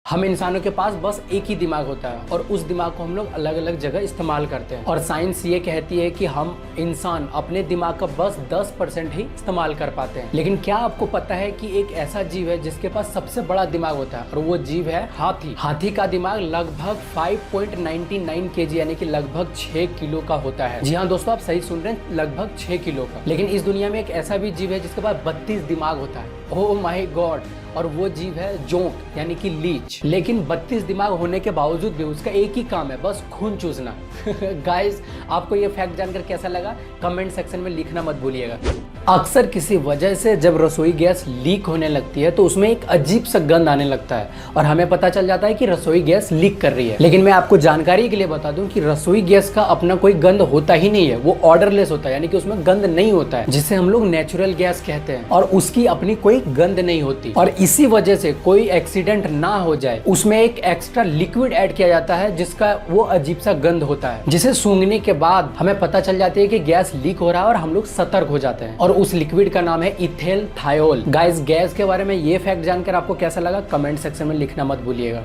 हम इंसानों के पास बस एक ही दिमाग होता है और उस दिमाग को हम लोग अलग अलग जगह इस्तेमाल करते हैं। और साइंस ये कहती है कि हम इंसान अपने दिमाग का बस 10% ही इस्तेमाल कर पाते हैं। लेकिन क्या आपको पता है कि एक ऐसा जीव है जिसके पास सबसे बड़ा दिमाग होता है और वो जीव है हाथी। हाथी का दिमाग लगभग 5.99 kg यानी कि लगभग 6 किलो का होता है। जी हाँ दोस्तों, आप सही सुन रहे हैं, लगभग 6 किलो का। लेकिन इस दुनिया में एक ऐसा भी जीव है जिसके पास 32 दिमाग होता है। Oh my God! और वो जीव है जोंक यानी कि लीच। लेकिन 32 दिमाग होने के बावजूद भी उसका एक ही काम है, बस खून चूसना। गाइस, आपको ये फैक्ट जानकर कैसा लगा कमेंट सेक्शन में लिखना मत भूलिएगा। अक्सर किसी वजह से जब रसोई गैस लीक होने लगती है तो उसमें एक अजीब सा गंध आने लगता है और हमें पता चल जाता है कि रसोई गैस लीक कर रही है। लेकिन मैं आपको जानकारी के लिए बता दूं कि रसोई गैस का अपना कोई गंध होता ही नहीं है, वो ऑर्डरलेस होता है, यानी कि उसमें गंध नहीं होता है, जिसे हम लोग नेचुरल गैस कहते हैं। और उसकी अपनी कोई गंध नहीं होती और इसी वजह से कोई एक्सीडेंट ना हो जाए उसमें एक एक्स्ट्रा लिक्विड ऐड किया जाता है जिसका वो अजीब सा गंध होता है, जिसे सूंघने के बाद हमें पता चल जाती है कि गैस लीक हो रहा है और हम लोग सतर्क हो जाते हैं। और उस लिक्विड का नाम है इथेल थायोल। गाइस, गैस के बारे में ये फैक्ट जानकर आपको कैसा लगा कमेंट सेक्शन में लिखना मत भूलिएगा।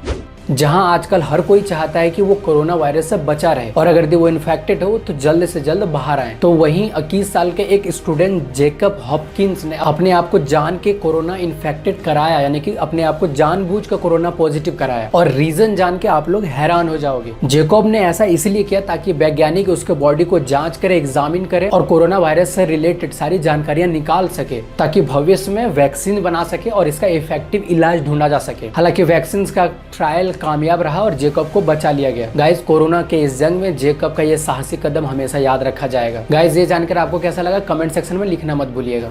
जहां आजकल हर कोई चाहता है कि वो कोरोना वायरस से बचा रहे और अगर वो इन्फेक्टेड हो तो जल्द से जल्द बाहर आए, तो वहीं 21 साल के एक स्टूडेंट जेकब हॉपकिंस ने अपने आप को जान के कोरोना इन्फेक्टेड कराया, यानी कि अपने आप को जानबूझ कर कोरोना पॉजिटिव कराया। और रीजन जान के आप लोग हैरान हो जाओगे। जेकब ने ऐसा इसलिए किया ताकि वैज्ञानिक उसके बॉडी को जांच करे, एग्जामिन करे और कोरोना वायरस से रिलेटेड सारी जानकारियां निकाल सके ताकि भविष्य में वैक्सीन बना सके और इसका इफेक्टिव इलाज ढूंढा जा सके। हालांकि वैक्सीन का ट्रायल कामयाब रहा और जेकब को बचा लिया गया। गाइस, कोरोना के इस जंग में जेकब का ये साहसी कदम हमेशा याद रखा जाएगा। गाइस, ये जानकर आपको कैसा लगा कमेंट सेक्शन में लिखना मत भूलिएगा।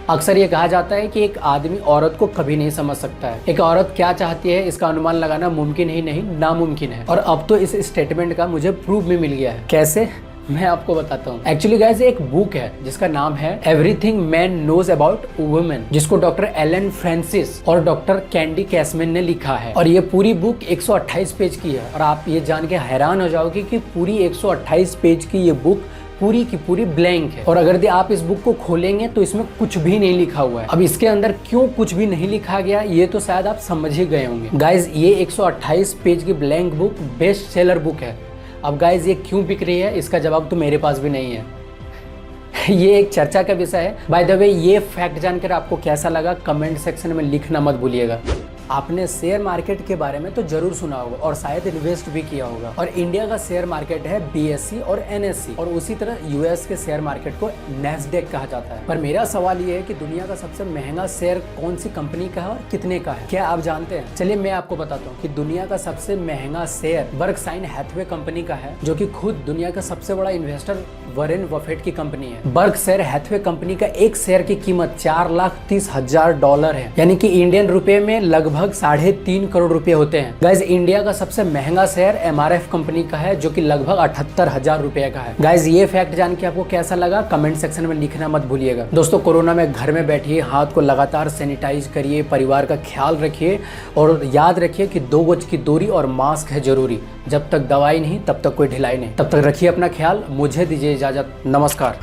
अक्सर ये कहा जाता है कि एक आदमी औरत को कभी नहीं समझ सकता है। एक औरत क्या चाहती है इसका अनुमान लगाना मुमकिन ही नहीं, नामुमकिन है। और अब तो इस स्टेटमेंट का मुझे प्रूफ भी मिल गया है। कैसे, मैं आपको बताता हूँ। एक्चुअली गाइस, एक बुक है जिसका नाम है everything man knows about women, जिसको डॉक्टर एलन फ्रांसिस और डॉक्टर कैंडी कैसमैन ने लिखा है। और ये पूरी बुक 128 पेज की है और आप ये जान के हैरान हो जाओगे कि पूरी 128 पेज की ये बुक पूरी की पूरी ब्लैंक है। और अगर आप इस बुक को खोलेंगे तो इसमें कुछ भी नहीं लिखा हुआ है। अब इसके अंदर क्यों कुछ भी नहीं लिखा गया ये तो शायद आप समझ ही गए होंगे। गाइज, ये 128 पेज की blank book best seller book है। अब गाइज, ये क्यों बिक रही है इसका जवाब तो मेरे पास भी नहीं है। ये एक चर्चा का विषय है। बाय द वे, ये फैक्ट जानकर आपको कैसा लगा कमेंट सेक्शन में लिखना मत भूलिएगा। आपने शेयर मार्केट के बारे में तो जरूर सुना होगा और शायद इन्वेस्ट भी किया होगा। और इंडिया का शेयर मार्केट है BSE और NSE और उसी तरह US के शेयर मार्केट को NASDAQ कहा जाता है। पर मेरा सवाल ये है कि दुनिया का सबसे महंगा शेयर कौन सी कंपनी का है और कितने का है, क्या आप जानते हैं? चलिए मैं आपको बताता हूँ कि दुनिया का सबसे महंगा शेयर बर्कशायर हैथवे कंपनी का है, जो कि खुद दुनिया का सबसे बड़ा इन्वेस्टर वॉरेन बफेट की कंपनी है। बर्कशायर हैथवे कंपनी का एक शेयर की कीमत $4,30,000 है, यानी कि इंडियन रुपए में लगभग 3.5 करोड़ रुपए होते हैं। गाइज, इंडिया का सबसे महंगा शेयर MRF कंपनी का है, जो कि लगभग 78,000 रुपए का है। गाइज, ये फैक्ट जान के आपको कैसा लगा कमेंट सेक्शन में लिखना मत भूलिएगा। दोस्तों, कोरोना में घर में बैठिए, हाथ को लगातार सैनिटाइज करिए, परिवार का ख्याल रखिए और याद रखिए कि 2 गज की दूरी और मास्क है जरूरी। जब तक दवाई नहीं तब तक कोई ढिलाई नहीं। तब तक रखिए अपना ख्याल। मुझे दीजिए इजाजत। नमस्कार।